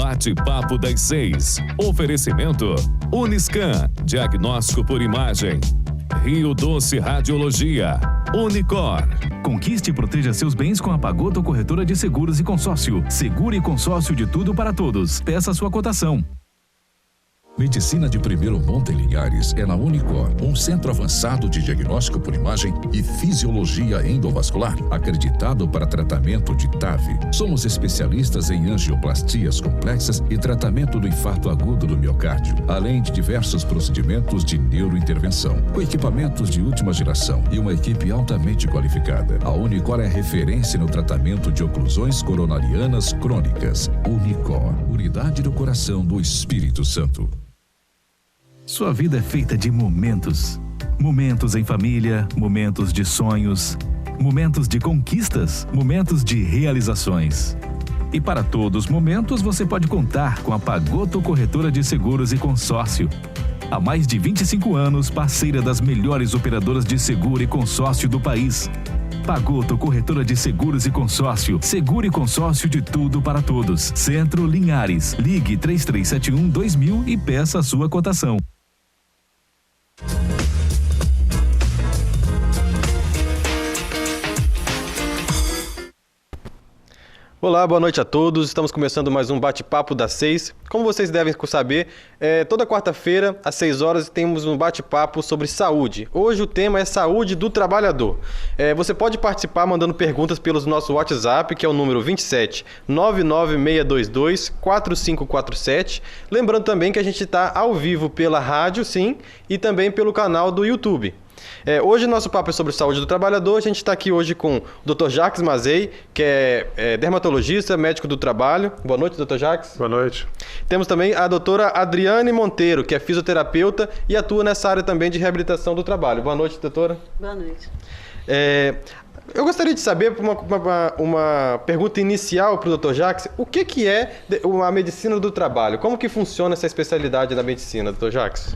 Bate-papo das 6. Oferecimento Uniscan, diagnóstico por imagem. Rio Doce Radiologia. Unicor. Conquiste e proteja seus bens com a Pagoto Corretora de Seguros e Consórcio. Seguro e consórcio de tudo para todos. Peça sua cotação. Medicina de primeiro monte em Linhares é na Unicor, um centro avançado de diagnóstico por imagem e fisiologia endovascular, acreditado para tratamento de TAV. Somos especialistas em angioplastias complexas e tratamento do infarto agudo do miocárdio, além de diversos procedimentos de neurointervenção, com equipamentos de última geração e uma equipe altamente qualificada. A Unicor é referência no tratamento de oclusões coronarianas crônicas. Unicor, unidade do coração do Espírito Santo. Sua vida é feita de momentos. Momentos em família, momentos de sonhos, momentos de conquistas, momentos de realizações. E para todos os momentos você pode contar com a Pagoto Corretora de Seguros e Consórcio. Há mais de 25 anos, parceira das melhores operadoras de seguro e consórcio do país. Pagoto Corretora de Seguros e Consórcio. Seguro e consórcio de tudo para todos. Centro Linhares. Ligue 3371-2000 e peça a sua cotação. Olá, boa noite a todos. Estamos começando mais um bate-papo das 6. Como vocês devem saber, toda quarta-feira, às 6 horas, temos um bate-papo sobre saúde. Hoje o tema é saúde do trabalhador. Você pode participar mandando perguntas pelo nosso WhatsApp, que é o número 27 99622 4547. Lembrando também que a gente está ao vivo pela rádio, sim, e também pelo canal do YouTube. Hoje nosso papo é sobre saúde do trabalhador. A gente está aqui hoje com o Dr. Jacques Mazei, que é dermatologista, médico do trabalho. Boa noite, Dr. Jacques. Boa noite. Temos também a doutora Adriane Monteiro, que é fisioterapeuta e atua nessa área também de reabilitação do trabalho. Boa noite, doutora. Boa noite. Eu gostaria de saber, uma pergunta inicial para o Dr. Jacques, o que é a medicina do trabalho? Como que funciona essa especialidade da medicina, Dr. Jacques?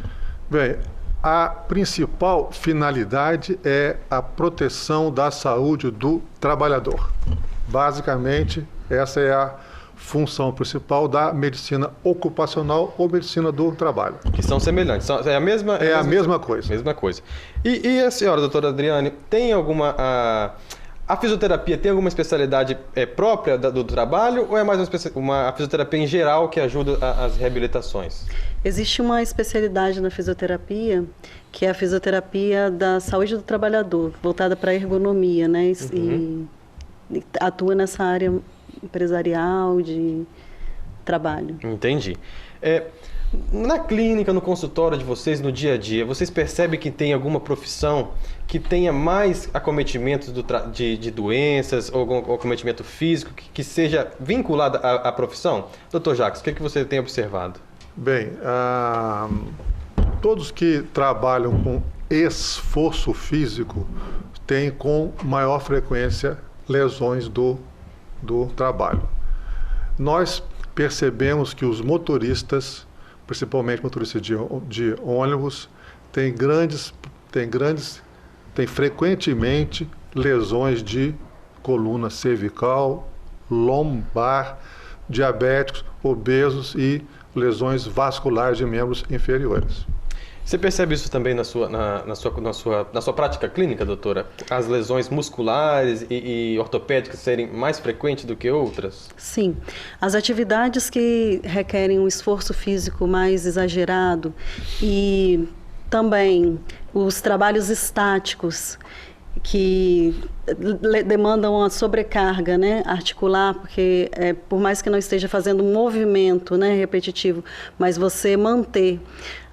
Bem, a principal finalidade é a proteção da saúde do trabalhador. Basicamente, essa é a função principal da medicina ocupacional ou medicina do trabalho. Que são semelhantes. É a mesma coisa. Mesma coisa. E a senhora, doutora Adriane, tem alguma... A fisioterapia tem alguma especialidade própria do trabalho ou é mais a fisioterapia em geral que ajuda as reabilitações? Existe uma especialidade na fisioterapia, que é a fisioterapia da saúde do trabalhador, voltada para a ergonomia, né? E atua nessa área empresarial de trabalho. Entendi. Na clínica, no consultório de vocês, no dia a dia, vocês percebem que tem alguma profissão que tenha mais acometimentos de doenças ou algum acometimento físico que seja vinculado à profissão? Doutor Jacques, o que você tem observado? Bem, todos que trabalham com esforço físico têm com maior frequência lesões do trabalho. Nós percebemos que os motoristas, principalmente motoristas de ônibus, têm frequentemente lesões de coluna cervical, lombar, diabéticos, obesos e lesões vasculares de membros inferiores. Você percebe isso também na sua prática clínica, doutora? As lesões musculares e ortopédicas serem mais frequentes do que outras? Sim. As atividades que requerem um esforço físico mais exagerado e também os trabalhos estáticos que demandam uma sobrecarga, né, articular, porque por mais que não esteja fazendo um movimento, né, repetitivo, mas você manter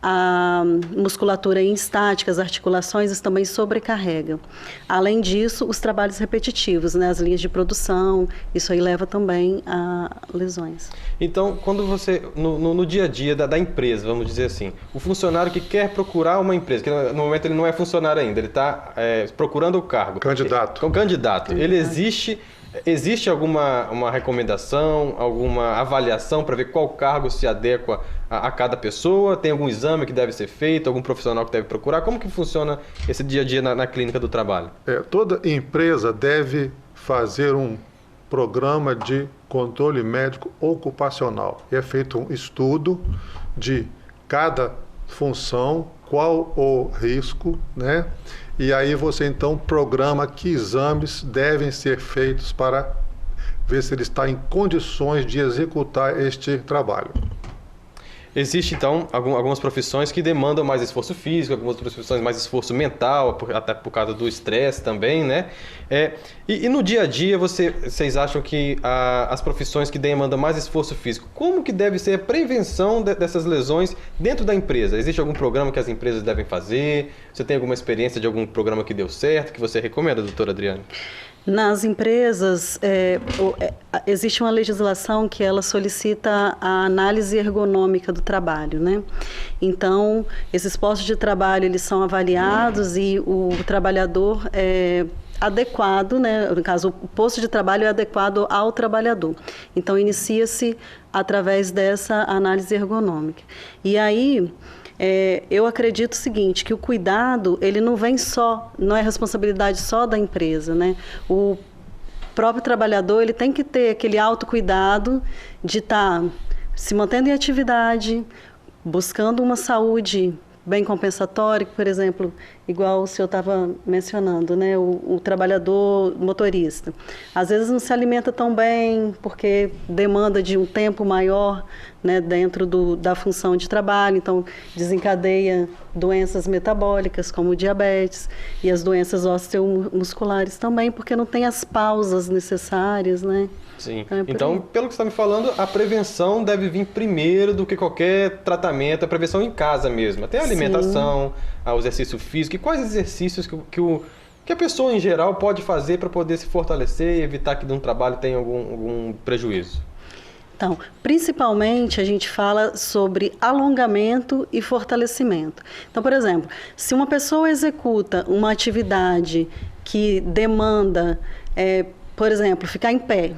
a musculatura em estática, as articulações, isso também sobrecarrega. Além disso, os trabalhos repetitivos, né, as linhas de produção, isso aí leva também a lesões. Então, quando você, no dia a dia da empresa, vamos dizer assim, o funcionário que quer procurar uma empresa, que no momento ele não é funcionário ainda, ele está procurando o cargo. Candidato. Ele existe alguma recomendação, alguma avaliação para ver qual cargo se adequa a cada pessoa? Tem algum exame que deve ser feito, algum profissional que deve procurar? Como que funciona esse dia a dia na clínica do trabalho? Toda empresa deve fazer um programa de controle médico ocupacional. É feito um estudo de cada função, qual o risco, né? E aí você então programa que exames devem ser feitos para ver se ele está em condições de executar este trabalho. Existe, então, algumas profissões que demandam mais esforço físico, algumas profissões mais esforço mental, até por causa do estresse também, né? E no dia a dia, vocês acham que as profissões que demandam mais esforço físico, como que deve ser a prevenção dessas lesões dentro da empresa? Existe algum programa que as empresas devem fazer? Você tem alguma experiência de algum programa que deu certo, que você recomenda, doutora Adriane? Nas empresas, existe uma legislação que ela solicita a análise ergonômica do trabalho, né? Então, esses postos de trabalho, eles são avaliados e o trabalhador é adequado, né? No caso, o posto de trabalho é adequado ao trabalhador. Então, inicia-se através dessa análise ergonômica. E aí, eu acredito o seguinte, que o cuidado, ele não vem só, não é responsabilidade só da empresa, né? O próprio trabalhador, ele tem que ter aquele autocuidado de estar se mantendo em atividade, buscando uma saúde bem compensatória, por exemplo, igual o senhor estava mencionando, né? O trabalhador motorista. Às vezes não se alimenta tão bem, porque demanda de um tempo maior, né, dentro da função de trabalho, então desencadeia doenças metabólicas, como diabetes, e as doenças osteomusculares também, porque não tem as pausas necessárias, né? Sim. Então, pelo que você está me falando, a prevenção deve vir primeiro do que qualquer tratamento, a prevenção em casa mesmo. Até a alimentação, o exercício físico. E quais exercícios que a pessoa em geral pode fazer para poder se fortalecer e evitar que de um trabalho tenha algum prejuízo? Então, principalmente a gente fala sobre alongamento e fortalecimento. Então, por exemplo, se uma pessoa executa uma atividade que demanda, por exemplo, ficar em pé,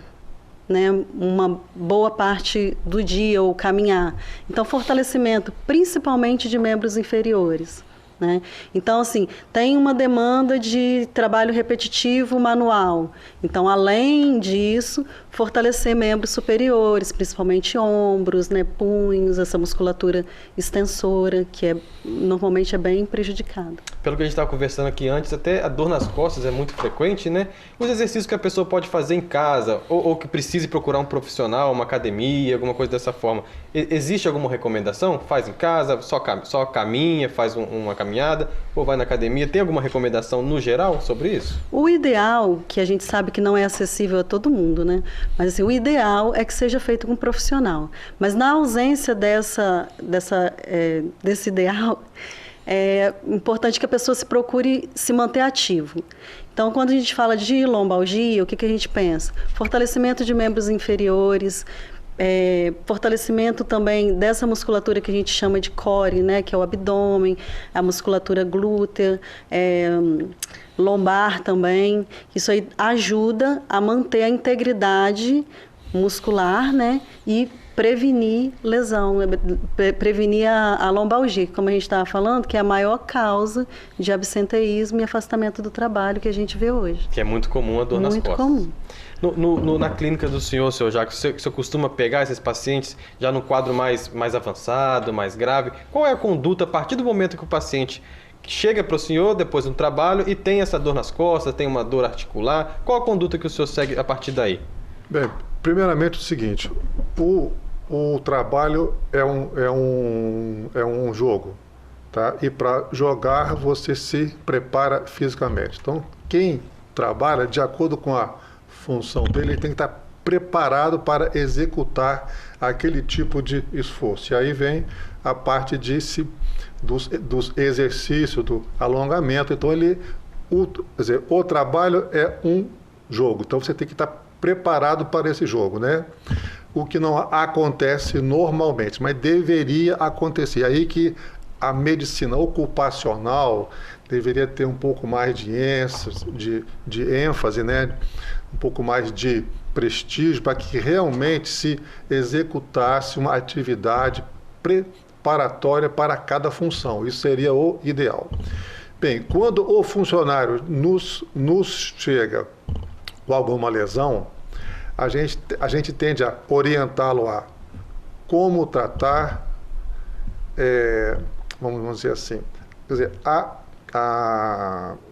né, uma boa parte do dia ou caminhar. Então, fortalecimento principalmente de membros inferiores, né? Então, assim, tem uma demanda de trabalho repetitivo manual. Então, além disso, fortalecer membros superiores, principalmente ombros, né, punhos, essa musculatura extensora, que normalmente é bem prejudicada. Pelo que a gente estava conversando aqui antes, até a dor nas costas é muito frequente, né? Os exercícios que a pessoa pode fazer em casa, ou que precise procurar um profissional, uma academia, alguma coisa dessa forma. Existe alguma recomendação? Faz em casa, só caminha, faz uma caminhada, ou vai na academia? Tem alguma recomendação no geral sobre isso? O ideal, que a gente sabe que não é acessível a todo mundo, né? Mas assim, o ideal é que seja feito com um profissional. Mas na ausência desse ideal, é importante que a pessoa se procure se manter ativo. Então, quando a gente fala de lombalgia, o que a gente pensa? Fortalecimento de membros inferiores, fortalecimento também dessa musculatura que a gente chama de core, né, que é o abdômen, a musculatura glútea, lombar também. Isso aí ajuda a manter a integridade muscular, né, e prevenir lesão, prevenir a lombalgia, como a gente estava falando, que é a maior causa de absenteísmo e afastamento do trabalho que a gente vê hoje. Que é muito comum a dor nas costas. Muito comum. Na clínica do senhor Jacques, o senhor costuma pegar esses pacientes já no quadro mais avançado, mais grave? Qual é a conduta a partir do momento que o paciente chega para o senhor depois do trabalho e tem essa dor nas costas, tem uma dor articular? Qual a conduta que o senhor segue a partir daí? Bem, primeiramente o seguinte, o trabalho é um jogo, tá? E para jogar você se prepara fisicamente. Então, quem trabalha de acordo com a função dele, ele tem que estar preparado para executar aquele tipo de esforço. E aí vem a parte dos exercícios, do alongamento. Então, o trabalho é um jogo. Então, você tem que estar preparado para esse jogo, né? O que não acontece normalmente, mas deveria acontecer. Aí que a medicina ocupacional deveria ter um pouco mais de ênfase, né? Um pouco mais de prestígio para que realmente se executasse uma atividade preparatória para cada função. Isso seria o ideal. Bem, quando o funcionário nos chega com alguma lesão, a gente tende a orientá-lo a como tratar, vamos dizer assim, quer dizer, a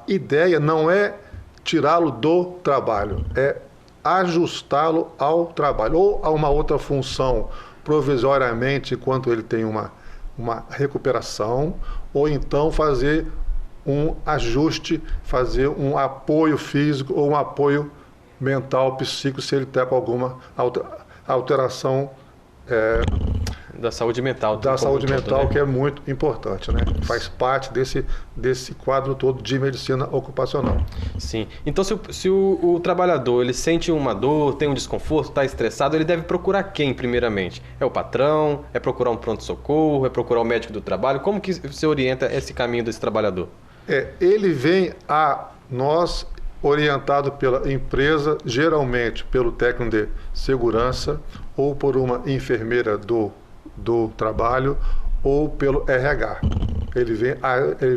ideia não é tirá-lo do trabalho, é ajustá-lo ao trabalho, ou a uma outra função provisoriamente, enquanto ele tem uma recuperação, ou então fazer um ajuste, fazer um apoio físico ou um apoio mental, psíquico, se ele está com alguma alteração da saúde mental. Da saúde mental, né? Que é muito importante, né? Faz parte desse quadro todo de medicina ocupacional. Sim. Então, se o trabalhador ele sente uma dor, tem um desconforto, está estressado, ele deve procurar quem, primeiramente? É o patrão? É procurar um pronto-socorro? É procurar o médico do trabalho? Como que você orienta esse caminho desse trabalhador? Ele vem a nós orientado pela empresa, geralmente pelo técnico de segurança ou por uma enfermeira do trabalho ou pelo RH. Ele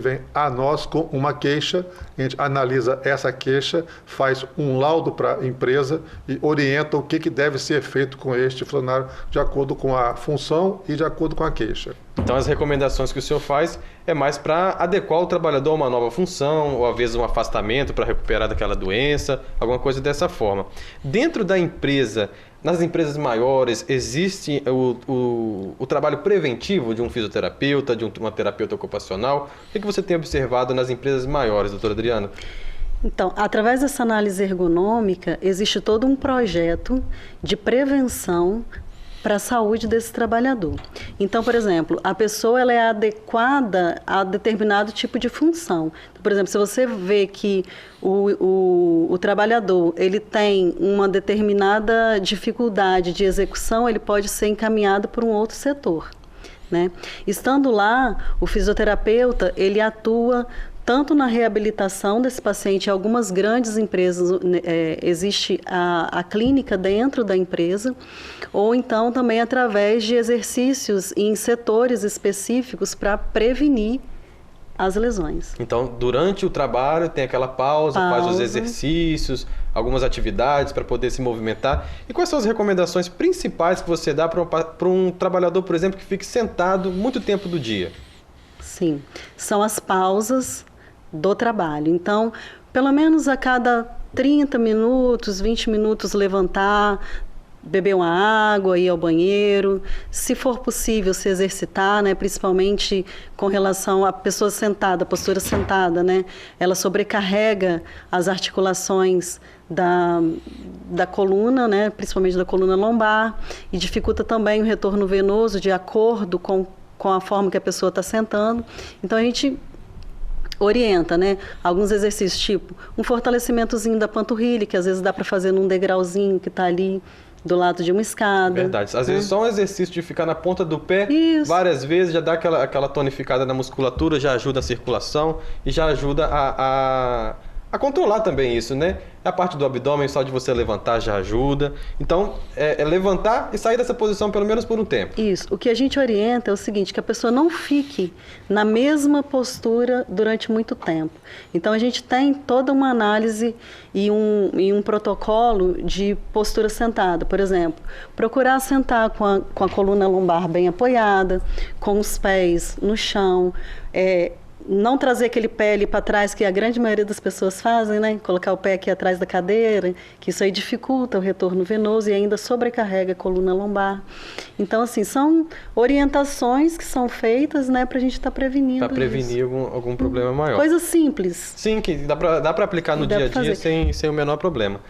vem a nós com uma queixa, a gente analisa essa queixa, faz um laudo para a empresa e orienta o que deve ser feito com este funcionário de acordo com a função e de acordo com a queixa. Então as recomendações que o senhor faz é mais para adequar o trabalhador a uma nova função, ou às vezes um afastamento para recuperar daquela doença, alguma coisa dessa forma. Dentro da empresa, nas empresas maiores, existe o trabalho preventivo de um fisioterapeuta, de uma terapeuta ocupacional? O que você tem observado nas empresas maiores, doutora Adriana? Então, através dessa análise ergonômica, existe todo um projeto de prevenção para a saúde desse trabalhador. Então, por exemplo, a pessoa ela é adequada a determinado tipo de função. Então, por exemplo, se você vê que o trabalhador ele tem uma determinada dificuldade de execução, ele pode ser encaminhado para um outro setor, né? Estando lá, o fisioterapeuta ele atua tanto na reabilitação desse paciente. Em algumas grandes empresas existe a clínica dentro da empresa, ou então também através de exercícios em setores específicos para prevenir as lesões. Então, durante o trabalho tem aquela pausa, faz os exercícios, algumas atividades para poder se movimentar. E quais são as recomendações principais que você dá para um trabalhador, por exemplo, que fique sentado muito tempo do dia? Sim, são as pausas do trabalho. Então, pelo menos a cada 30 minutos, 20 minutos levantar, beber uma água, ir ao banheiro, se for possível se exercitar, né, principalmente com relação à pessoa sentada, a postura sentada, né, ela sobrecarrega as articulações da coluna, né, principalmente da coluna lombar, e dificulta também o retorno venoso de acordo com a forma que a pessoa está sentando. Então a gente orienta, né, alguns exercícios, tipo um fortalecimentozinho da panturrilha, que às vezes dá para fazer num degrauzinho que está ali do lado de uma escada. Verdade. Às vezes só um exercício de ficar na ponta do pé, várias vezes, já dá aquela tonificada na musculatura, já ajuda a circulação e já ajuda a controlar também isso, né? A parte do abdômen, só de você levantar já ajuda. Então, é levantar e sair dessa posição pelo menos por um tempo. Isso. O que a gente orienta é o seguinte, que a pessoa não fique na mesma postura durante muito tempo. Então, a gente tem toda uma análise e um protocolo de postura sentada. Por exemplo, procurar sentar com a coluna lombar bem apoiada, com os pés no chão, não trazer aquele pé ali para trás, que a grande maioria das pessoas fazem, né? Colocar o pé aqui atrás da cadeira, que isso aí dificulta o retorno venoso e ainda sobrecarrega a coluna lombar. Então, assim, são orientações que são feitas, né, para a gente estar prevenindo isso. Para prevenir algum problema maior. Coisa simples. Sim, que dá para aplicar no dia a dia sem o menor problema.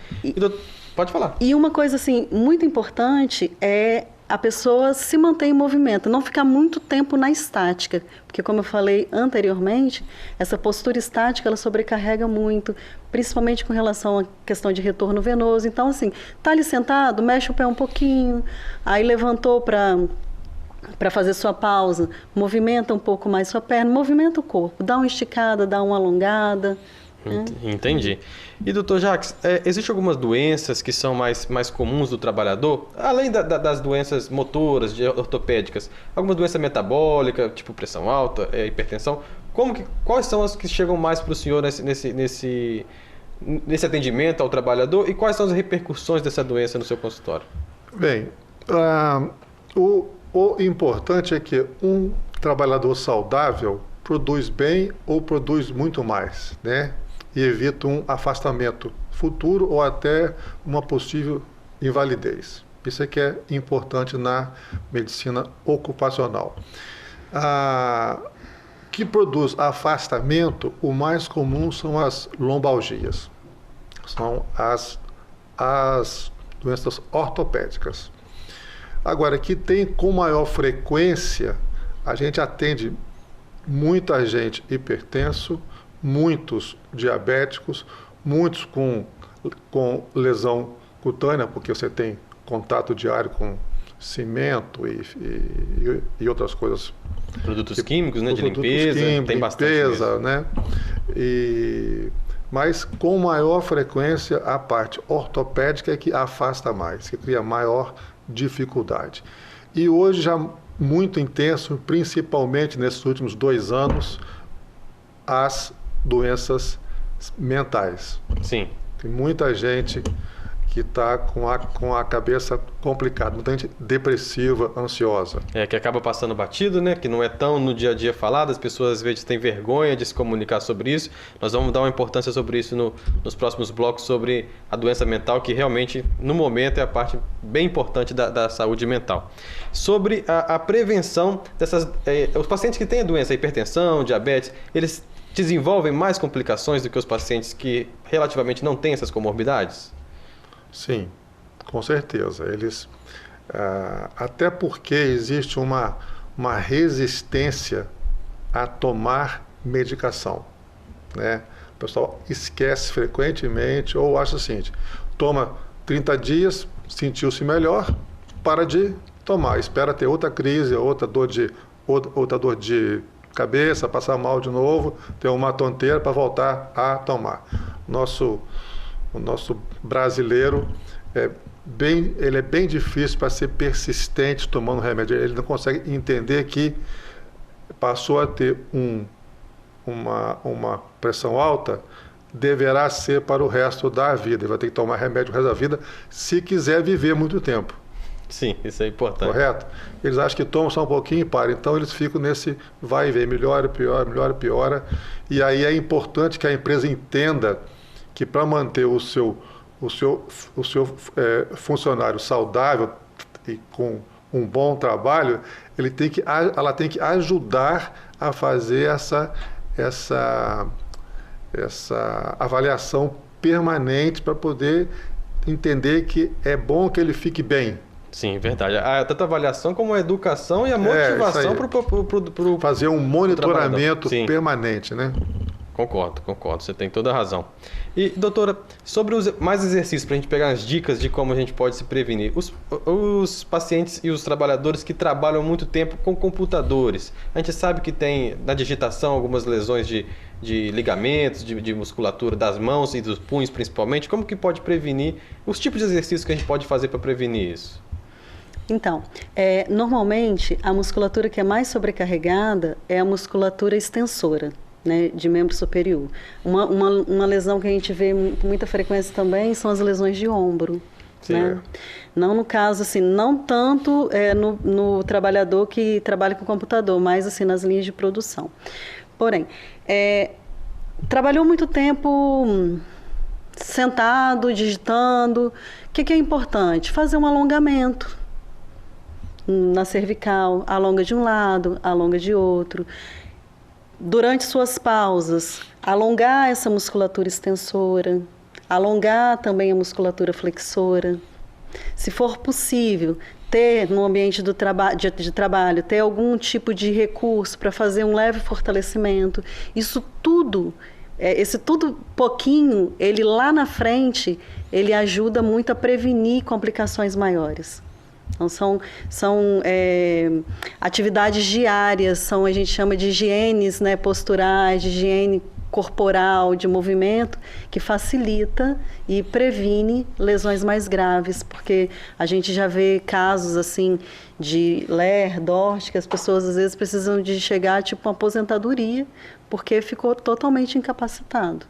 Pode falar. E uma coisa, assim, muito importante é a pessoa se manter em movimento, não ficar muito tempo na estática, porque como eu falei anteriormente, essa postura estática ela sobrecarrega muito, principalmente com relação à questão de retorno venoso. Então, assim, tá ali sentado, mexe o pé um pouquinho, aí levantou para fazer sua pausa, movimenta um pouco mais sua perna, movimenta o corpo, dá uma esticada, dá uma alongada. Entendi. E, doutor Jacques, existem algumas doenças que são mais comuns do trabalhador, além das doenças motoras, ortopédicas, alguma doença metabólica, tipo pressão alta, hipertensão? Quais são as que chegam mais para o senhor nesse atendimento ao trabalhador e quais são as repercussões dessa doença no seu consultório? Bem, o importante é que um trabalhador saudável produz bem ou produz muito mais, né? E evita um afastamento futuro ou até uma possível invalidez. Isso é que é importante na medicina ocupacional. Que produz afastamento, o mais comum são as lombalgias, são as doenças ortopédicas. Agora, que tem com maior frequência, a gente atende muita gente hipertenso, muitos diabéticos, muitos com lesão cutânea, porque você tem contato diário com cimento e outras coisas. Produtos químicos, né? De Produtos limpeza, químicos, tem bastante limpeza, mesmo. né? Mas com maior frequência a parte ortopédica é que afasta mais, que cria maior dificuldade. E hoje já muito intenso, principalmente nesses últimos 2 anos, as doenças mentais. Sim. Tem muita gente que está com a cabeça complicada, muita gente depressiva, ansiosa. Que acaba passando batido, né? Que não é tão no dia a dia falado, as pessoas às vezes têm vergonha de se comunicar sobre isso. Nós vamos dar uma importância sobre isso nos próximos blocos, sobre a doença mental, que realmente, no momento, é a parte bem importante da saúde mental. Sobre a prevenção dessas... os pacientes que têm a doença, a hipertensão, diabetes, eles desenvolvem mais complicações do que os pacientes que relativamente não têm essas comorbidades? Sim, com certeza. Eles, até porque existe uma resistência a tomar medicação, né? O pessoal esquece frequentemente ou acha o seguinte: toma 30 dias, sentiu-se melhor, para de tomar, espera ter outra crise, outra dor de cabeça, passar mal de novo, ter uma tonteira para voltar a tomar. O nosso brasileiro ele é bem difícil para ser persistente tomando remédio. Ele não consegue entender que passou a ter uma pressão alta, deverá ser para o resto da vida. Ele vai ter que tomar remédio o resto da vida se quiser viver muito tempo. Sim, isso é importante. Correto? Eles acham que tomam só um pouquinho e param. Então eles ficam nesse vai e vem, melhora, piora. E aí é importante que a empresa entenda que para manter o seu funcionário saudável e com um bom trabalho, ela tem que ajudar a fazer essa avaliação permanente para poder entender que é bom que ele fique bem. Sim, verdade. Tanto a avaliação como a educação e a motivação para fazer um monitoramento permanente, né? Concordo. Você tem toda a razão. E, doutora, sobre mais exercícios, para a gente pegar as dicas de como a gente pode se prevenir. Os pacientes e os trabalhadores que trabalham muito tempo com computadores. A gente sabe que tem na digitação algumas lesões de ligamentos, de musculatura das mãos e dos punhos principalmente. Como que pode prevenir? Os tipos de exercícios que a gente pode fazer para prevenir isso? Então, normalmente a musculatura que é mais sobrecarregada é a musculatura extensora, né, de membro superior. Uma lesão que a gente vê com muita frequência também são as lesões de ombro. Né? Não no caso, assim, não tanto no trabalhador que trabalha com computador, mas assim, nas linhas de produção. Porém, trabalhou muito tempo sentado, digitando. O que é importante? Fazer um alongamento na cervical, alonga de um lado, alonga de outro. Durante suas pausas, alongar essa musculatura extensora, alongar também a musculatura flexora. Se for possível, ter no ambiente de trabalho, ter algum tipo de recurso para fazer um leve fortalecimento. Isso tudo, esse tudo pouquinho, ele lá na frente, ele ajuda muito a prevenir complicações maiores. Então, são atividades diárias, a gente chama de higienes, né, posturais, de higiene corporal, de movimento, que facilita e previne lesões mais graves, porque a gente já vê casos assim de LER, DORT, que as pessoas às vezes precisam de chegar tipo uma aposentadoria, porque ficou totalmente incapacitado.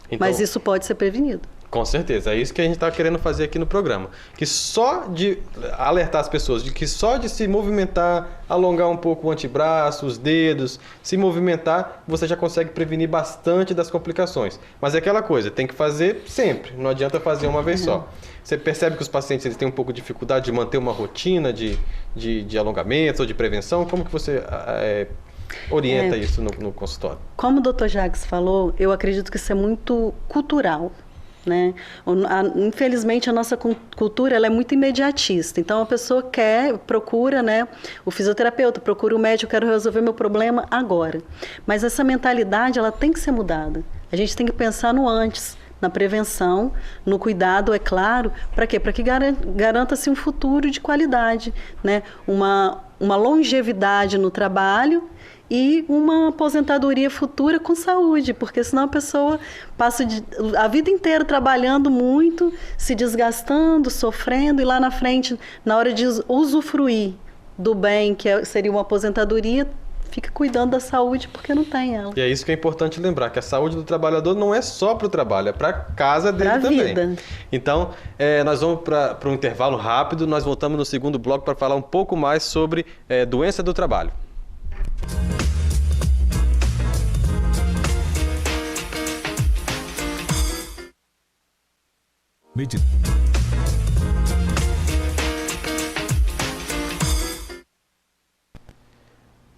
Então, mas isso pode ser prevenido. Com certeza, é isso que a gente está querendo fazer aqui no programa. Que só de alertar as pessoas de que só de se movimentar, alongar um pouco o antebraço, os dedos, se movimentar, você já consegue prevenir bastante das complicações. Mas é aquela coisa, tem que fazer sempre, não adianta fazer uma vez só. Você percebe que os pacientes eles têm um pouco de dificuldade de manter uma rotina de alongamentos ou de prevenção? Como que você orienta isso no consultório? Como o Dr. Jacques falou, eu acredito que isso é muito cultural. Né? Infelizmente a nossa cultura ela é muito imediatista, então a pessoa procura, né, o fisioterapeuta, procura o médico, quero resolver meu problema agora, mas essa mentalidade ela tem que ser mudada, a gente tem que pensar no antes, na prevenção, no cuidado, é claro, para quê? Para que garanta-se um futuro de qualidade, né? Uma longevidade no trabalho e uma aposentadoria futura com saúde, porque senão a pessoa passa a vida inteira trabalhando muito, se desgastando, sofrendo, e lá na frente, na hora de usufruir do bem, que seria uma aposentadoria, fica cuidando da saúde porque não tem ela. E é isso que é importante lembrar, que a saúde do trabalhador não é só para o trabalho, é para a casa dele também. Vida. Então, nós vamos para um intervalo rápido, nós voltamos no segundo bloco para falar um pouco mais sobre doença do trabalho.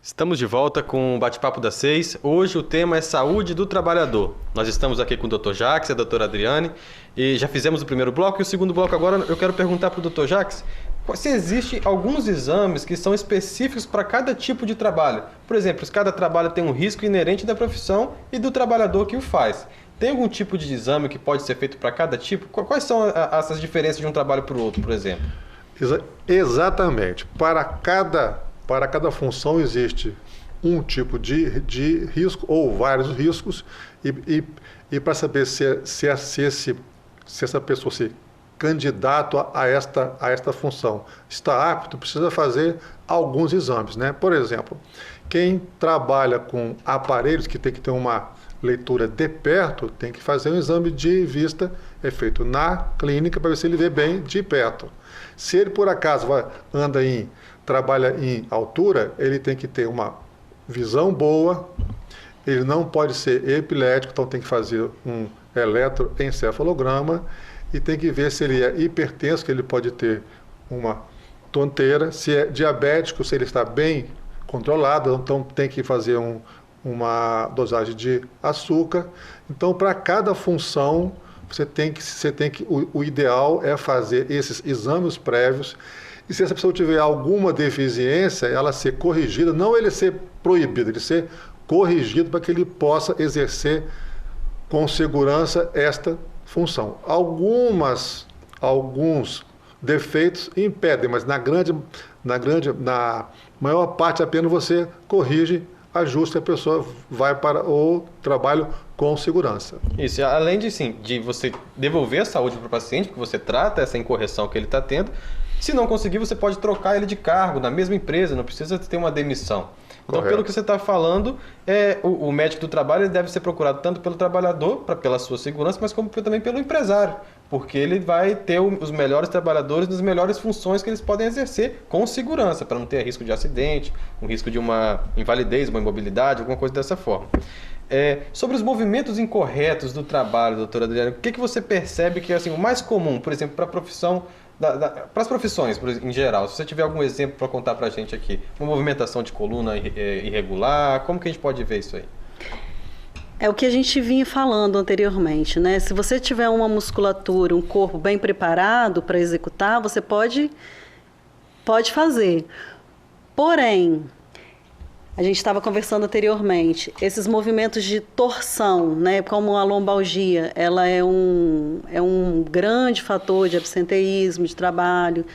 Estamos de volta com o Bate-Papo das 6. Hoje o tema é saúde do trabalhador. Nós estamos aqui com o Dr. Jacques e a doutora Adriane e já fizemos o primeiro bloco e o segundo bloco agora eu quero perguntar para o Dr. Jacques se existem alguns exames que são específicos para cada tipo de trabalho. Por exemplo, se cada trabalho tem um risco inerente da profissão e do trabalhador que o faz. Tem algum tipo de exame que pode ser feito para cada tipo? Quais são essas diferenças de um trabalho para o outro, por exemplo? Exatamente. Para cada função existe um tipo de risco ou vários riscos e para saber se essa pessoa se candidato a esta função está apto, precisa fazer alguns exames, né? Por exemplo, quem trabalha com aparelhos que tem que ter uma leitura de perto, tem que fazer um exame de vista, feito na clínica para ver se ele vê bem de perto. Se ele por acaso trabalha em altura, ele tem que ter uma visão boa, ele não pode ser epilético, então tem que fazer um eletroencefalograma e tem que ver se ele é hipertenso, que ele pode ter uma tonteira, se é diabético, se ele está bem controlado, então tem que fazer uma dosagem de açúcar. Então, para cada função, o ideal é fazer esses exames prévios. E se essa pessoa tiver alguma deficiência, ela ser corrigida, não ele ser proibido, ele ser corrigido para que ele possa exercer com segurança esta função. Alguns defeitos impedem, mas na maior parte apenas você corrige, ajusta, a pessoa vai para o trabalho com segurança. Isso, além de você devolver a saúde para o paciente, porque você trata essa incorreção que ele está tendo, se não conseguir, você pode trocar ele de cargo na mesma empresa, não precisa ter uma demissão. Então, Pelo que você está falando, o médico do trabalho ele deve ser procurado tanto pelo trabalhador, pela sua segurança, mas como também pelo empresário, porque ele vai ter os melhores trabalhadores nas melhores funções que eles podem exercer com segurança, para não ter risco de acidente, um risco de uma invalidez, uma imobilidade, alguma coisa dessa forma. Sobre os movimentos incorretos do trabalho, doutora Adriana, o que você percebe que é o mais comum, por exemplo, para a profissão, para as profissões em geral? Se você tiver algum exemplo para contar para a gente aqui, uma movimentação de coluna irregular, como que a gente pode ver isso aí? É o que a gente vinha falando anteriormente, né? Se você tiver uma musculatura, um corpo bem preparado para executar, você pode fazer. Porém, a gente estava conversando anteriormente, esses movimentos de torção, né, como a lombalgia, ela é um grande fator de absenteísmo, de trabalho.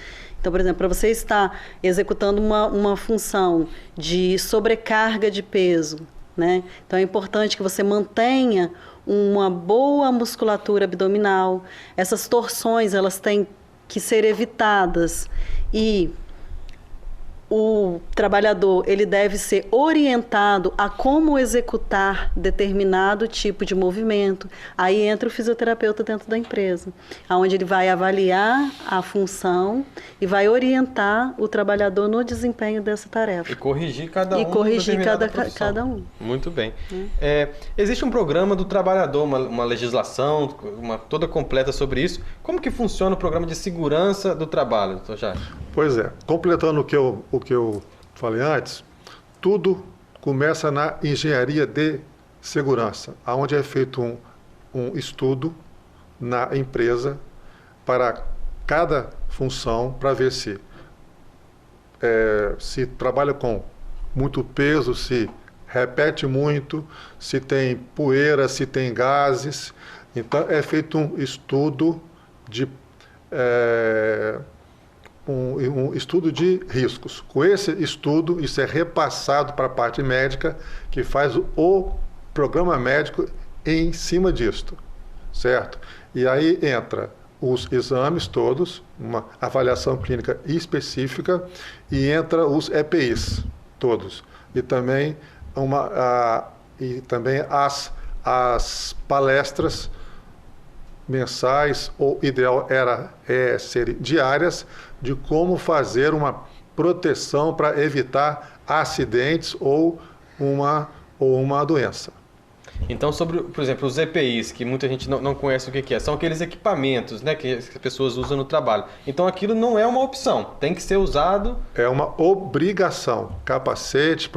Então, por exemplo, para você estar executando uma função de sobrecarga de peso, né, então é importante que você mantenha uma boa musculatura abdominal. Essas torções, elas têm que ser evitadas. E o trabalhador ele deve ser orientado a como executar determinado tipo de movimento. Aí entra o fisioterapeuta dentro da empresa, onde ele vai avaliar a função e vai orientar o trabalhador no desempenho dessa tarefa. E corrigir cada um. E corrigir cada um. Muito bem. Existe um programa do trabalhador, uma legislação toda completa sobre isso. Como que funciona o programa de segurança do trabalho, doutor Jair? Pois é, completando o que eu falei antes, tudo começa na engenharia de segurança, onde é feito um estudo na empresa para cada função, para ver se trabalha com muito peso, se repete muito, se tem poeira, se tem gases. Então, é feito um estudo de um estudo de riscos. Com esse estudo, isso é repassado para a parte médica, que faz o programa médico em cima disto, certo? E aí entra os exames todos, uma avaliação clínica específica, e entra os EPIs todos. E também, as palestras mensais, ou ideal serem diárias, de como fazer uma proteção para evitar acidentes ou uma doença. Então, sobre, por exemplo, os EPIs, que muita gente não conhece o que é, são aqueles equipamentos, né, que as pessoas usam no trabalho. Então, aquilo não é uma opção, tem que ser usado... É uma obrigação. Capacete,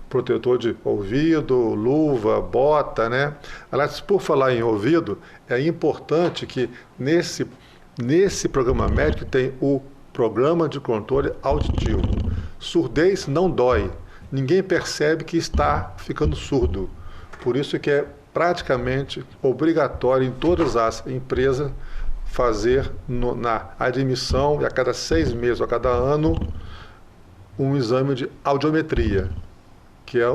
protetor de ouvido, luva, bota, né? Aliás, por falar em ouvido, é importante que nesse programa médico tem o programa de controle auditivo. Surdez não dói. Ninguém percebe que está ficando surdo. Por isso que é praticamente obrigatório em todas as empresas fazer na admissão, a cada 6 meses ou a cada ano, um exame de audiometria, que é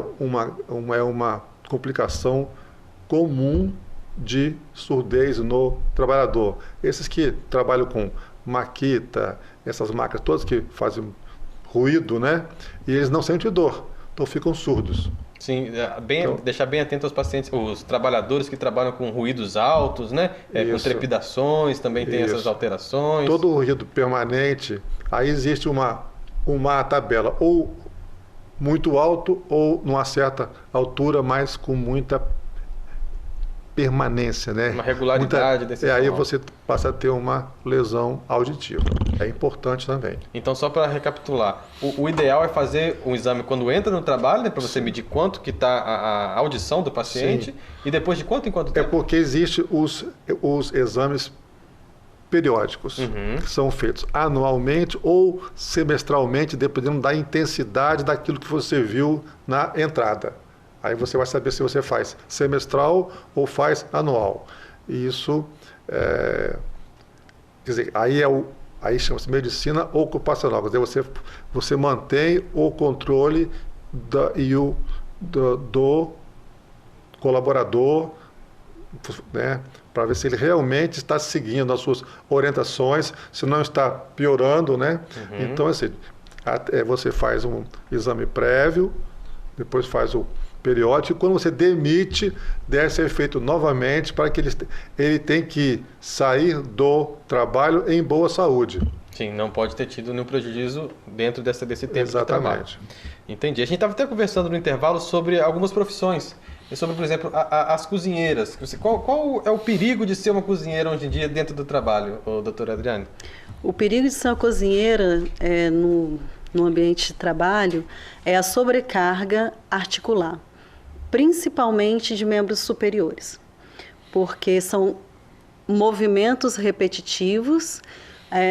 uma complicação comum de surdez no trabalhador. Esses que trabalham com Makita, essas máquinas todas que fazem ruído, né? E eles não sentem dor, então ficam surdos. Sim, deixar bem atento aos pacientes, os trabalhadores que trabalham com ruídos altos, né? Com trepidações, também tem essas alterações. Todo ruído permanente, aí existe uma tabela, ou muito alto ou numa certa altura, mas com muita permanência, né? Uma regularidade desse som. Aí você passa a ter uma lesão auditiva. É importante também. Então, só para recapitular, o ideal é fazer um exame quando entra no trabalho, né, para você medir quanto que está a audição do paciente. Sim. E depois de quanto em quanto tempo? É porque existem os exames periódicos, que são feitos anualmente ou semestralmente, dependendo da intensidade daquilo que você viu na entrada. Aí você vai saber se você faz semestral ou faz anual. E isso, quer dizer, aí chama-se medicina ocupacional. Quer dizer, você mantém o controle do colaborador, né, para ver se ele realmente está seguindo as suas orientações, se não está piorando, né? Então, assim, você faz um exame prévio, depois faz o periódico, e quando você demite, deve ser feito novamente, para que ele tem que sair do trabalho em boa saúde. Sim, não pode ter tido nenhum prejuízo dentro desse tempo de trabalho. Exatamente. Entendi. A gente estava até conversando no intervalo sobre algumas profissões. E sobre, por exemplo, as cozinheiras. Qual é o perigo de ser uma cozinheira hoje em dia dentro do trabalho, doutora Adriane? O perigo de ser uma cozinheira no ambiente de trabalho é a sobrecarga articular, principalmente de membros superiores, porque são movimentos repetitivos.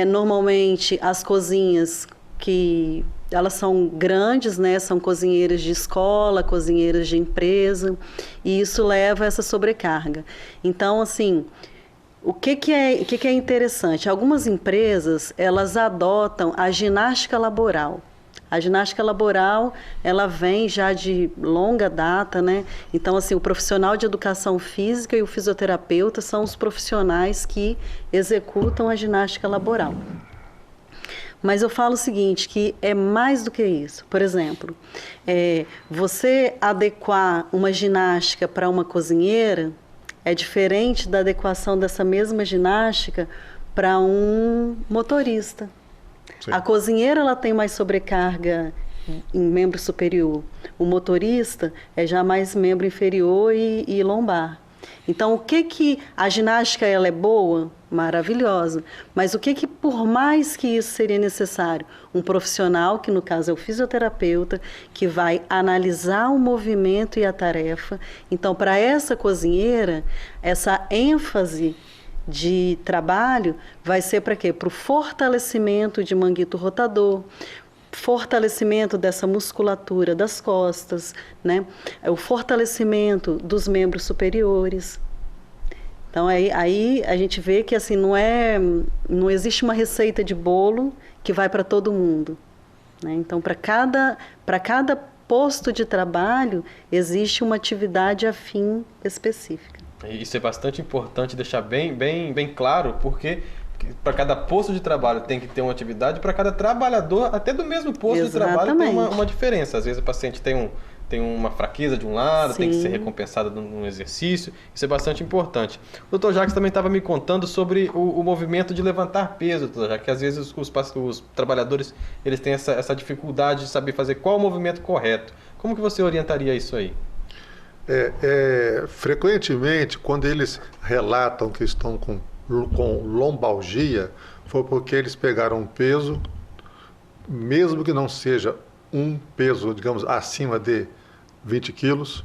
Normalmente as cozinhas que elas são grandes, né? São cozinheiras de escola, cozinheiras de empresa, e isso leva a essa sobrecarga. Então, assim, o que é interessante? Algumas empresas, elas adotam a ginástica laboral. A ginástica laboral, ela vem já de longa data, né? Então, assim, o profissional de educação física e o fisioterapeuta são os profissionais que executam a ginástica laboral. Mas eu falo o seguinte, que é mais do que isso. Por exemplo, você adequar uma ginástica para uma cozinheira é diferente da adequação dessa mesma ginástica para um motorista. Sim. A cozinheira ela tem mais sobrecarga em membro superior. O motorista é já mais membro inferior e lombar. Então, o que a ginástica ela é boa? Maravilhosa. Mas o que por mais que isso seria necessário? Um profissional, que no caso é o fisioterapeuta, que vai analisar o movimento e a tarefa. Então, para essa cozinheira, essa ênfase de trabalho vai ser para quê? Para o fortalecimento de manguito rotador, fortalecimento dessa musculatura das costas, né? O fortalecimento dos membros superiores. Então aí a gente vê que assim não existe uma receita de bolo que vai para todo mundo, né? Então para cada posto de trabalho existe uma atividade afim específica. Isso é bastante importante deixar bem claro, porque para cada posto de trabalho tem que ter uma atividade, para cada trabalhador, até do mesmo posto de trabalho, tem uma diferença. Às vezes o paciente tem uma fraqueza de um lado, tem que ser recompensado num exercício. Isso é bastante importante. O Dr. Jacques também estava me contando sobre o movimento de levantar peso, Dr. Jacques, que às vezes os trabalhadores eles têm essa dificuldade de saber fazer qual o movimento correto. Como que você orientaria isso aí? Frequentemente, quando eles relatam que estão com lombalgia, foi porque eles pegaram um peso, mesmo que não seja um peso, digamos, acima de 20 quilos,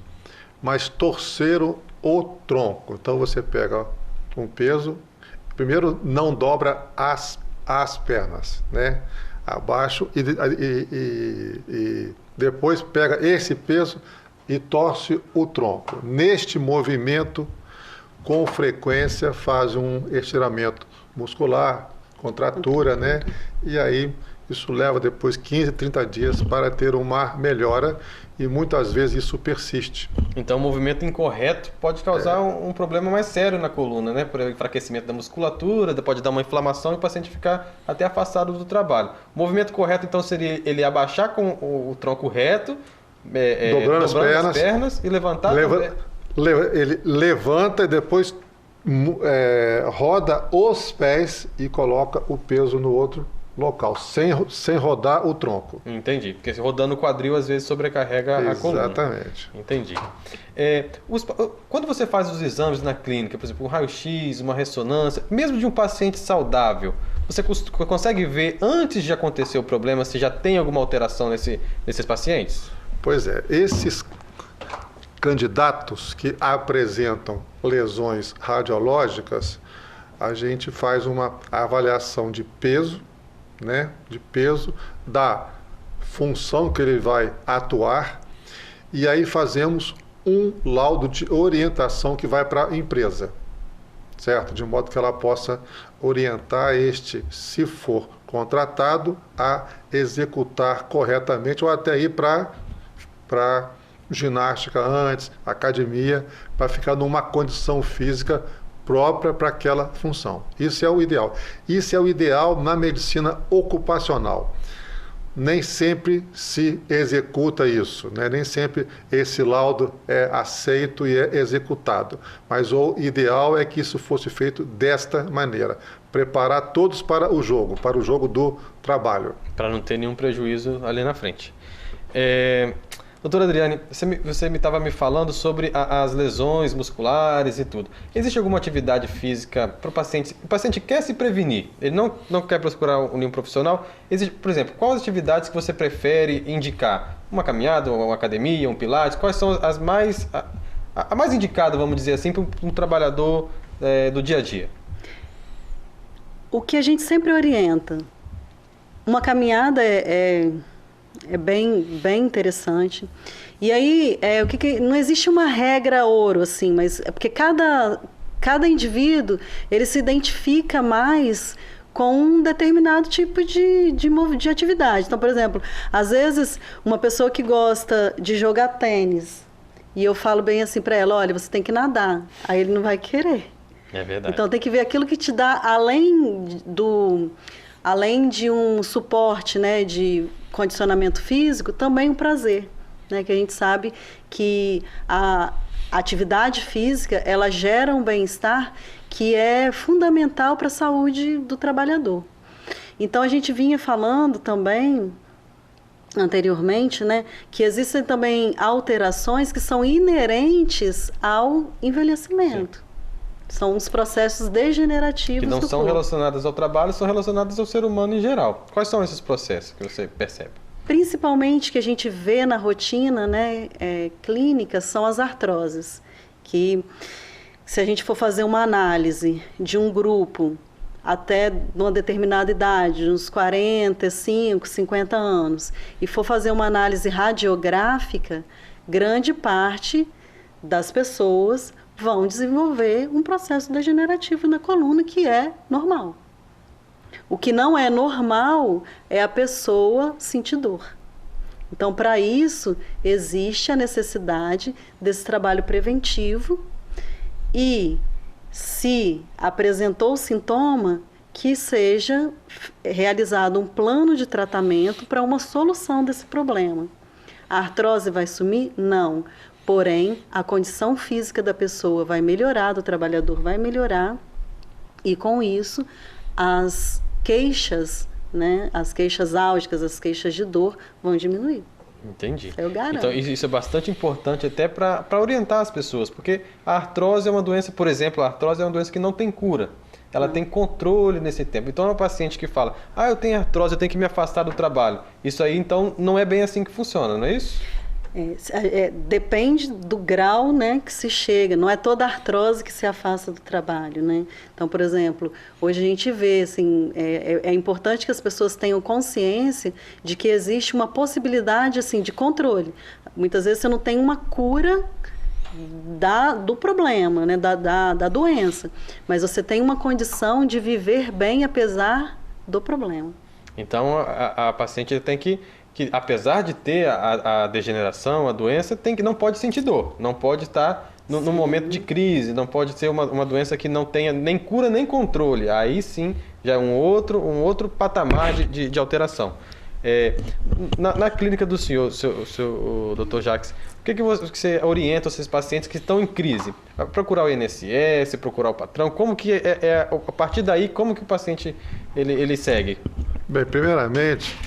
mas torceram o tronco. Então você pega um peso, primeiro não dobra as pernas, né, abaixo, e depois pega esse peso e torce o tronco. Neste movimento, com frequência, faz um estiramento muscular, contratura, né? E aí isso leva depois 15, 30 dias para ter uma melhora e muitas vezes isso persiste. Então o movimento incorreto pode causar um problema mais sério na coluna, né? Por enfraquecimento da musculatura, pode dar uma inflamação e o paciente ficar até afastado do trabalho. O movimento correto então seria ele abaixar com o tronco reto, dobrando as pernas e levantar. Ele levanta e depois roda os pés e coloca o peso no outro local, sem rodar o tronco. Entendi, porque rodando o quadril às vezes sobrecarrega a coluna. Exatamente. Entendi. Quando você faz os exames na clínica, por exemplo, um raio-x, uma ressonância, mesmo de um paciente saudável, você consegue ver antes de acontecer o problema se já tem alguma alteração nesses pacientes? Pois é, esses candidatos que apresentam lesões radiológicas, a gente faz uma avaliação de peso, né, da função que ele vai atuar, e aí fazemos um laudo de orientação que vai para a empresa, certo? De modo que ela possa orientar se for contratado, a executar corretamente ou até ir para ginástica antes, academia, para ficar numa condição física própria para aquela função. Isso é o ideal. Isso é o ideal na medicina ocupacional. Nem sempre se executa isso, né? Nem sempre esse laudo é aceito e é executado. Mas o ideal é que isso fosse feito desta maneira. Preparar todos para o jogo do trabalho. Para não ter nenhum prejuízo ali na frente. Doutora Adriane, você estava me falando sobre as lesões musculares e tudo. Existe alguma atividade física para o paciente? O paciente quer se prevenir, ele não quer procurar nenhum profissional. Existe, por exemplo, quais atividades que você prefere indicar? Uma caminhada, uma academia, um pilates? Quais são as mais indicada, vamos dizer assim, para um trabalhador do dia a dia? O que a gente sempre orienta, uma caminhada é bem interessante. E aí, não existe uma regra ouro, assim, mas é porque cada indivíduo, ele se identifica mais com um determinado tipo de atividade. Então, por exemplo, às vezes, uma pessoa que gosta de jogar tênis, e eu falo bem assim para ela, olha, você tem que nadar. Aí ele não vai querer. É verdade. Então, tem que ver aquilo que te dá, além além de um suporte, né, de condicionamento físico, também um prazer, né, que a gente sabe que a atividade física, ela gera um bem-estar que é fundamental para a saúde do trabalhador. Então, a gente vinha falando também anteriormente, né, que existem também alterações que são inerentes ao envelhecimento. Sim. São os processos degenerativos do corpo. Que não são relacionados ao trabalho, são relacionados ao ser humano em geral. Quais são esses processos que você percebe? Principalmente que a gente vê na rotina, né, clínica, são as artroses. Que se a gente for fazer uma análise de um grupo até uma determinada idade, uns 45, 50 anos, e for fazer uma análise radiográfica, grande parte das pessoas vão desenvolver um processo degenerativo na coluna, que é normal. O que não é normal é a pessoa sentir dor. Então, para isso, existe a necessidade desse trabalho preventivo e, se apresentou o sintoma, que seja realizado um plano de tratamento para uma solução desse problema. A artrose vai sumir? Não. Porém, a condição física da pessoa vai melhorar, do trabalhador vai melhorar, e com isso, as queixas, né, as queixas álgicas, as queixas de dor vão diminuir. Entendi. Eu garanto. Então, isso é bastante importante até para orientar as pessoas, porque a artrose é uma doença, por exemplo, a artrose é uma doença que não tem cura. Ela tem controle nesse tempo. Então, é uma paciente que fala, eu tenho artrose, eu tenho que me afastar do trabalho. Isso aí, então, não é bem assim que funciona, não é isso? Depende do grau, né, que se chega. Não é toda artrose que se afasta do trabalho, né? Então, por exemplo, hoje a gente vê, assim, é importante que as pessoas tenham consciência de que existe uma possibilidade, assim, de controle. Muitas vezes você não tem uma cura do problema, né, da doença, mas você tem uma condição de viver bem apesar do problema. Então, a paciente tem que apesar de ter a degeneração, a doença, não pode sentir dor, não pode estar no momento de crise, não pode ser uma doença que não tenha nem cura nem controle. Aí sim, já é um outro patamar de alteração. Na clínica do senhor, o Dr. Jacques, o que você orienta esses pacientes que estão em crise? Procurar o INSS, procurar o patrão, como que a partir daí, como que o paciente ele segue? Bem, primeiramente,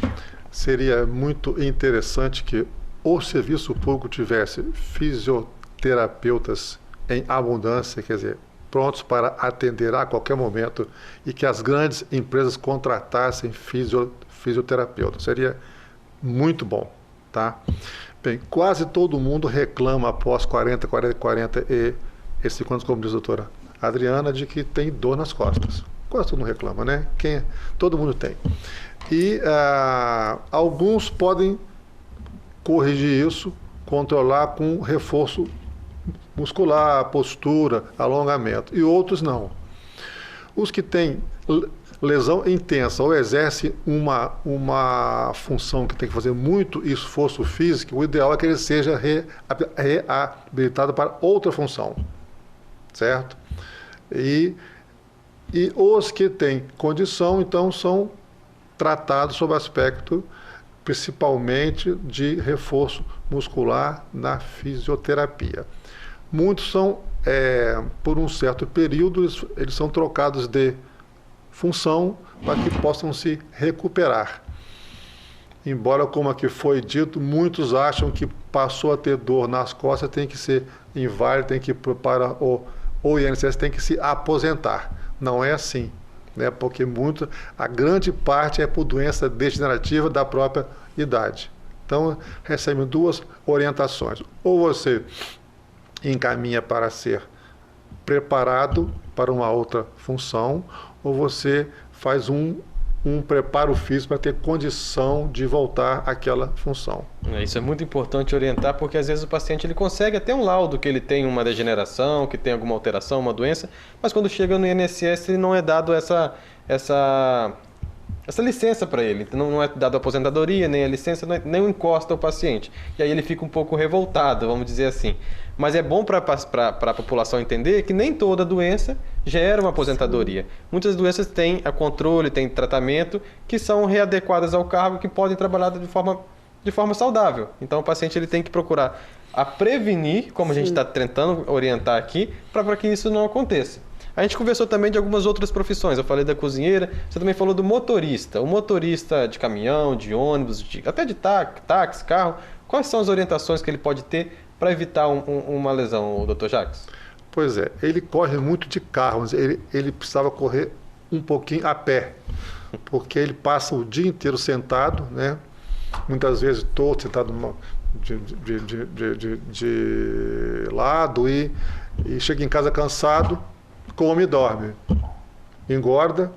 seria muito interessante que o serviço público tivesse fisioterapeutas em abundância, quer dizer, prontos para atender a qualquer momento, e que as grandes empresas contratassem fisioterapeutas. Seria muito bom, tá? Bem, quase todo mundo reclama após 40 e 50 anos, como diz a doutora Adriana, de que tem dor nas costas. Quase todo mundo reclama, né? Todo mundo tem. E alguns podem corrigir isso, controlar com reforço muscular, postura, alongamento, e outros não. Os que têm lesão intensa ou exercem uma função que tem que fazer muito esforço físico, o ideal é que ele seja reabilitado para outra função, certo? E os que têm condição, então, são tratados sob aspecto principalmente de reforço muscular na fisioterapia. Muitos são, por um certo período, eles são trocados de função para que possam se recuperar. Embora, como aqui foi dito, muitos acham que passou a ter dor nas costas, tem que ser inválido, tem que ir para o INSS, tem que se aposentar. Não é assim, né? Porque a grande parte é por doença degenerativa da própria idade. Então, recebe duas orientações. Ou você encaminha para ser preparado para uma outra função, ou você faz um preparo físico para ter condição de voltar àquela função. Isso é muito importante orientar, porque às vezes o paciente ele consegue até um laudo que ele tem uma degeneração, que tem alguma alteração, uma doença, mas quando chega no INSS ele não é dado essa essa licença para ele. Então, não é dado a aposentadoria, nem a licença, nem o encosta ao paciente. E aí ele fica um pouco revoltado, vamos dizer assim. Mas é bom para a população entender que nem toda doença gera uma aposentadoria. Muitas doenças têm controle, têm tratamento, que são readequadas ao cargo, que podem trabalhar de forma saudável. Então o paciente ele tem que procurar a prevenir, como a gente está tentando orientar aqui, para que isso não aconteça. A gente conversou também de algumas outras profissões. Eu falei da cozinheira, você também falou do motorista. O motorista de caminhão, de ônibus, até de táxi, carro. Quais são as orientações que ele pode ter para evitar uma lesão, Dr. Jacques? Pois é, ele corre muito de carro, mas ele precisava correr um pouquinho a pé, porque ele passa o dia inteiro sentado, né? Muitas vezes todo sentado de lado e chega em casa cansado, come e dorme. Engorda,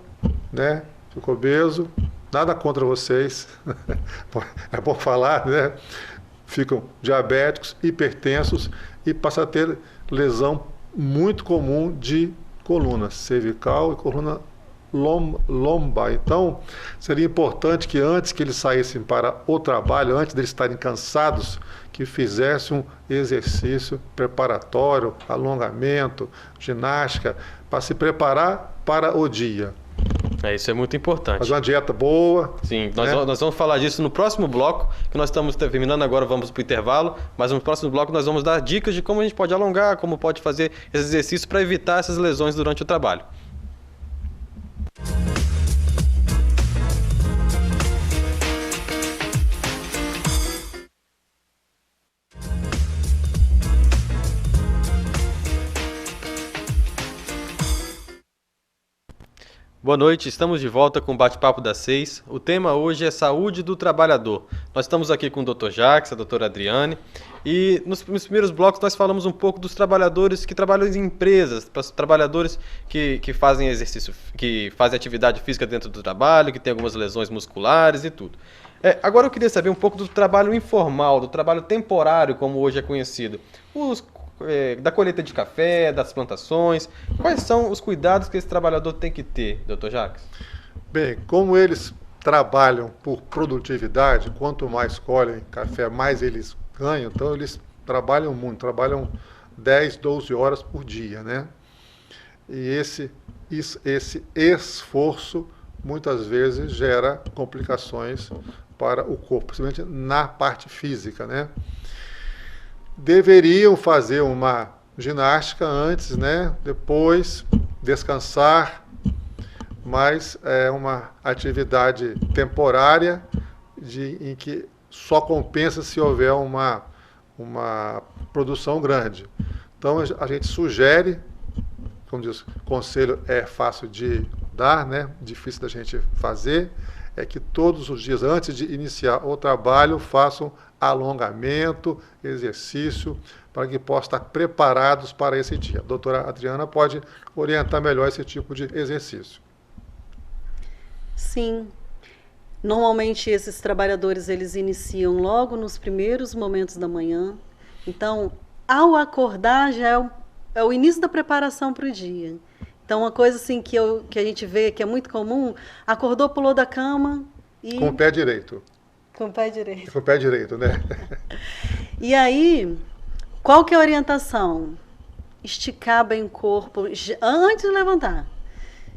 né? Fica obeso, nada contra vocês, é bom falar, né? Ficam diabéticos, hipertensos e passam a ter lesão muito comum de coluna cervical e coluna lombar. Então, seria importante que antes que eles saíssem para o trabalho, antes de eles estarem cansados, que fizessem um exercício preparatório, alongamento, ginástica, para se preparar para o dia. Isso é muito importante. Fazer uma dieta boa. Sim, nós vamos falar disso no próximo bloco, que nós estamos terminando agora, vamos para o intervalo, mas no próximo bloco nós vamos dar dicas de como a gente pode alongar, como pode fazer esses exercícios para evitar essas lesões durante o trabalho. Boa noite, estamos de volta com o Bate-Papo das 6. O tema hoje é saúde do trabalhador. Nós estamos aqui com o Dr. Jacques, a doutora Adriane, e nos primeiros blocos nós falamos um pouco dos trabalhadores que trabalham em empresas, trabalhadores que fazem exercício, que fazem atividade física dentro do trabalho, que têm algumas lesões musculares e tudo. Agora eu queria saber um pouco do trabalho informal, do trabalho temporário, como hoje é conhecido. Da colheita de café, das plantações. Quais são os cuidados que esse trabalhador tem que ter, Dr. Jacques? Bem, como eles trabalham por produtividade, quanto mais colhem café, mais eles ganham, então eles trabalham muito, trabalham 10, 12 horas por dia, né? E esse esforço muitas vezes gera complicações para o corpo, principalmente na parte física, né? Deveriam fazer uma ginástica antes, né? Depois descansar, mas é uma atividade temporária em que só compensa se houver uma produção grande. Então a gente sugere, como diz, conselho é fácil de dar, né? Difícil da gente fazer, é que todos os dias, antes de iniciar o trabalho, façam alongamento, exercício, para que possam estar preparados para esse dia. A doutora Adriana pode orientar melhor esse tipo de exercício. Sim. Normalmente esses trabalhadores, eles iniciam logo nos primeiros momentos da manhã. Então, ao acordar, já é o início da preparação para o dia. Então, uma coisa assim que a gente vê que é muito comum, acordou, pulou da cama e... Com o pé direito. Com o pé direito. Com o pé direito, né? E aí, qual que é a orientação? Esticar bem o corpo antes de levantar.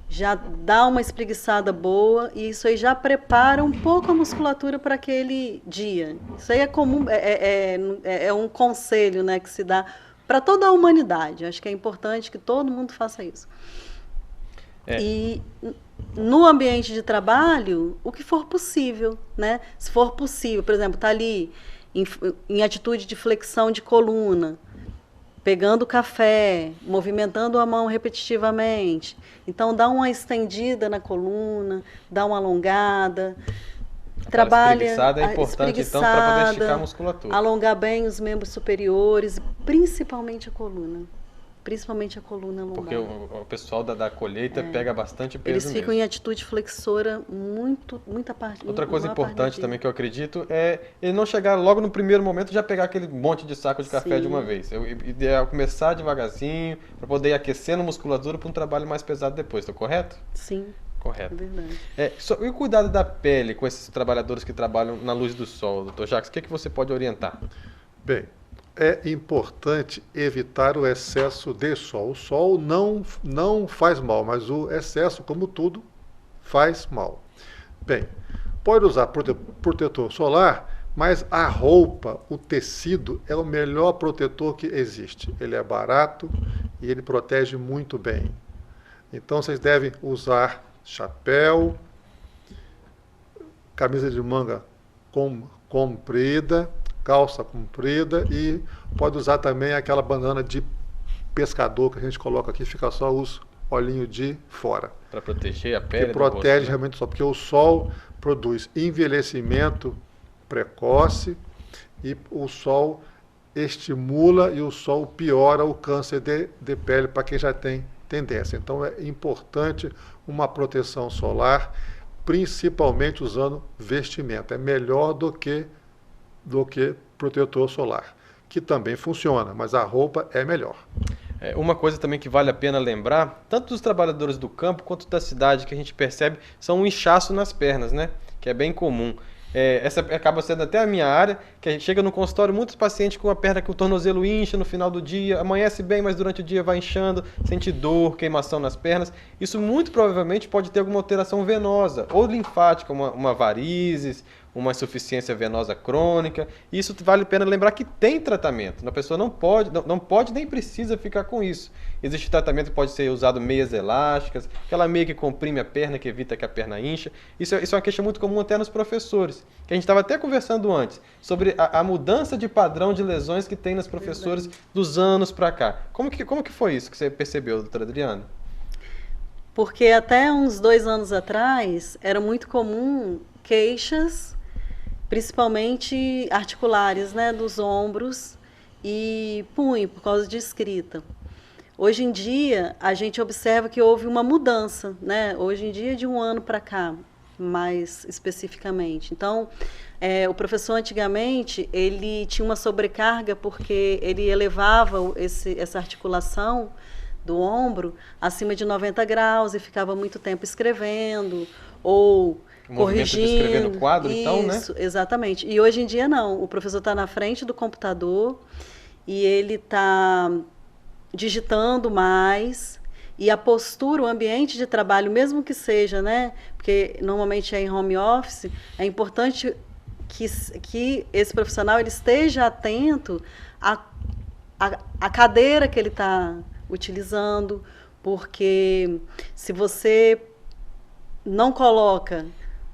Já dá uma espreguiçada boa e isso aí já prepara um pouco a musculatura para aquele dia. Isso aí é comum, é um conselho, né, que se dá para toda a humanidade. Acho que é importante que todo mundo faça isso. E no ambiente de trabalho, o que for possível, né? Se for possível, por exemplo, tá ali em atitude de flexão de coluna, pegando café, movimentando a mão repetitivamente. Então, dá uma estendida na coluna, dá uma alongada. Trabalha espreguiçada é importante, então, para poder esticar a musculatura. Alongar bem os membros superiores, principalmente a coluna. Principalmente a coluna lombar. Porque o pessoal da colheita pega bastante peso. Eles ficam mesmo. em atitude flexora muita parte. Outra coisa importante também que eu acredito é ele não chegar logo no primeiro momento e já pegar aquele monte de saco de café de uma vez. O ideal é começar devagarzinho, para poder ir aquecendo a musculatura para um trabalho mais pesado depois, tá correto? Sim. Correto. É verdade. E o cuidado da pele com esses trabalhadores que trabalham na luz do sol, doutor Jacques, o que você pode orientar? Bem, é importante evitar o excesso de sol. O sol não faz mal, mas o excesso, como tudo, faz mal. Bem, pode usar protetor solar, mas a roupa, o tecido, é o melhor protetor que existe. Ele é barato e ele protege muito bem. Então, vocês devem usar chapéu, camisa de manga comprida, calça comprida e pode usar também aquela banana de pescador que a gente coloca aqui, fica só os olhinhos de fora. Para proteger a pele. Que protege realmente o sol, porque o sol produz envelhecimento precoce e o sol estimula e o sol piora o câncer de pele para quem já tem tendência. Então é importante uma proteção solar, principalmente usando vestimenta. É melhor do que protetor solar, que também funciona, mas a roupa é melhor. Uma coisa também que vale a pena lembrar, tanto dos trabalhadores do campo quanto da cidade, que a gente percebe, são um inchaço nas pernas, né? Que é bem comum. Essa acaba sendo até a minha área, que a gente chega no consultório, muitos pacientes com a perna que o tornozelo incha no final do dia, amanhece bem, mas durante o dia vai inchando, sente dor, queimação nas pernas. Isso muito provavelmente pode ter alguma alteração venosa, ou linfática, uma varizes, uma insuficiência venosa crônica. Isso vale a pena lembrar que tem tratamento. A pessoa não pode nem precisa ficar com isso. Existe tratamento que pode ser usado meias elásticas, aquela meia que comprime a perna, que evita que a perna incha. Isso é uma queixa muito comum até nos professores, que a gente estava até conversando antes, sobre a mudança de padrão de lesões que tem nos professores dos anos para cá. Como que foi isso que você percebeu, doutora Adriana? Porque até uns 2 anos atrás, era muito comum queixas, principalmente articulares, né, dos ombros e punho, por causa de escrita. Hoje em dia, a gente observa que houve uma mudança, né? Hoje em dia, de 1 ano para cá, mais especificamente. Então, o professor antigamente, ele tinha uma sobrecarga porque ele elevava essa articulação do ombro acima de 90 graus e ficava muito tempo escrevendo ou corrigindo. De escrever no quadro, isso, então, né? Exatamente. E hoje em dia não. O professor está na frente do computador e ele está digitando mais, e a postura, o ambiente de trabalho, mesmo que seja, né, porque normalmente é em home office, é importante que esse profissional ele esteja atento à cadeira que ele está utilizando, porque se você não coloca,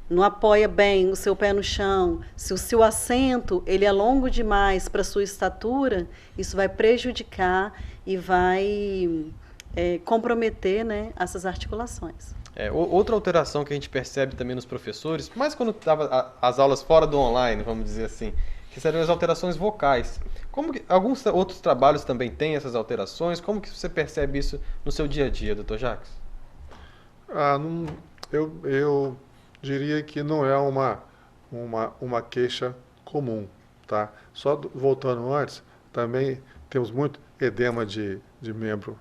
não apoia bem o seu pé no chão, se o seu assento ele é longo demais para a sua estatura, isso vai prejudicar e vai comprometer, né, essas articulações. Outra alteração que a gente percebe também nos professores, mais quando estava as aulas fora do online, vamos dizer assim, que seriam as alterações vocais. Como que alguns outros trabalhos também têm essas alterações? Como que você percebe isso no seu dia a dia, doutor Jacques? Eu diria que não é uma queixa comum, tá? Só voltando antes, também temos muito edema de membro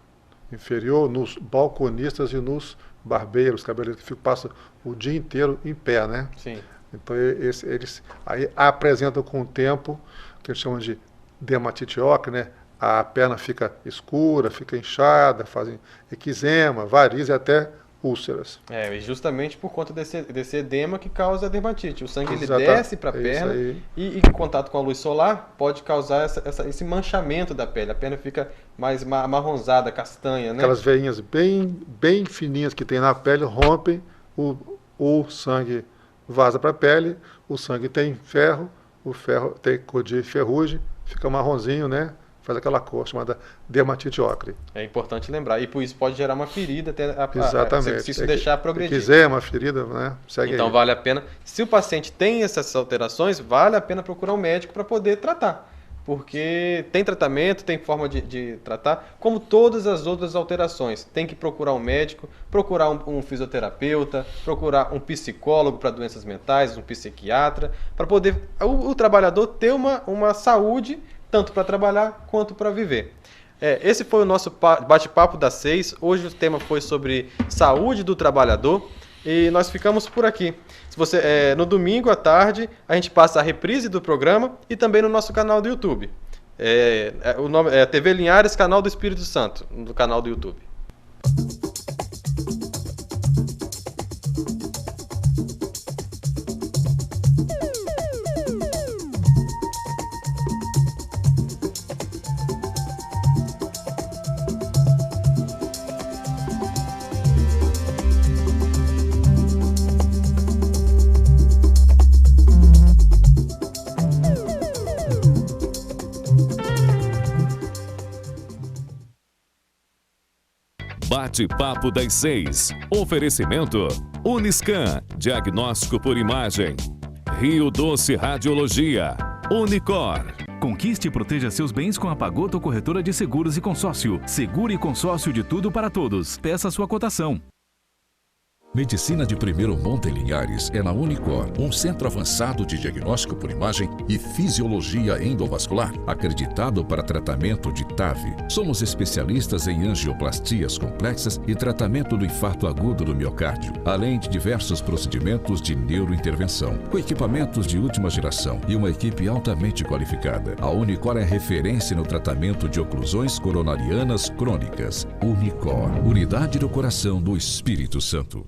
inferior nos balconistas e nos barbeiros, cabeleireiros, que passam o dia inteiro em pé, né? Sim. Então eles aí apresentam com o tempo, que eles chamam de dermatite ocre, né? A perna fica escura, fica inchada, fazem eczema, varizes e até úlceras. E justamente por conta desse edema que causa a dermatite. O sangue ele desce para a perna e em contato com a luz solar pode causar esse manchamento da pele. A perna fica mais amarronzada, castanha, né? Aquelas veinhas bem fininhas que tem na pele rompem, o sangue vaza para a pele, o sangue tem ferro, o ferro tem cor de ferrugem, fica marronzinho, né? Faz aquela cor chamada dermatite ocre. É importante lembrar. E por isso pode gerar uma ferida até exatamente. Se isso deixar progredir. Se quiser uma ferida, né? Segue então aí. Vale a pena. Se o paciente tem essas alterações, vale a pena procurar um médico para poder tratar. Porque tem tratamento, tem forma de tratar, como todas as outras alterações. Tem que procurar um médico, procurar um fisioterapeuta, procurar um psicólogo para doenças mentais, um psiquiatra, para poder o trabalhador ter uma saúde tanto para trabalhar quanto para viver. Esse foi o nosso bate-papo das 6. Hoje o tema foi sobre saúde do trabalhador. E nós ficamos por aqui. Se você, no domingo à tarde, a gente passa a reprise do programa e também no nosso canal do YouTube. O nome é TV Linhares, Canal do Espírito Santo, no canal do YouTube. Bate-papo das 6. Oferecimento Uniscan, diagnóstico por imagem. Rio Doce Radiologia. Unicor. Conquiste e proteja seus bens com a Pagoto Corretora de Seguros e Consórcio. Seguro e consórcio de tudo para todos. Peça sua cotação. Medicina de primeiro monte em Linhares é na Unicor, um centro avançado de diagnóstico por imagem e fisiologia endovascular, acreditado para tratamento de TAV. Somos especialistas em angioplastias complexas e tratamento do infarto agudo do miocárdio, além de diversos procedimentos de neurointervenção, com equipamentos de última geração e uma equipe altamente qualificada. A Unicor é referência no tratamento de oclusões coronarianas crônicas. Unicor, unidade do coração do Espírito Santo.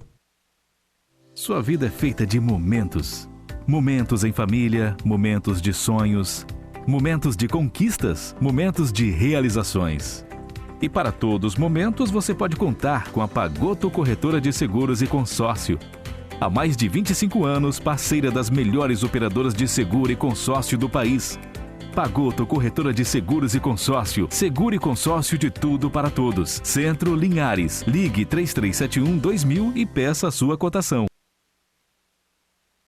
Sua vida é feita de momentos. Momentos em família, momentos de sonhos, momentos de conquistas, momentos de realizações. E para todos os momentos você pode contar com a Pagoto Corretora de Seguros e Consórcio. Há mais de 25 anos, parceira das melhores operadoras de seguro e consórcio do país. Pagoto Corretora de Seguros e Consórcio. Seguro e consórcio de tudo para todos. Centro Linhares. Ligue 3371-2000 e peça a sua cotação.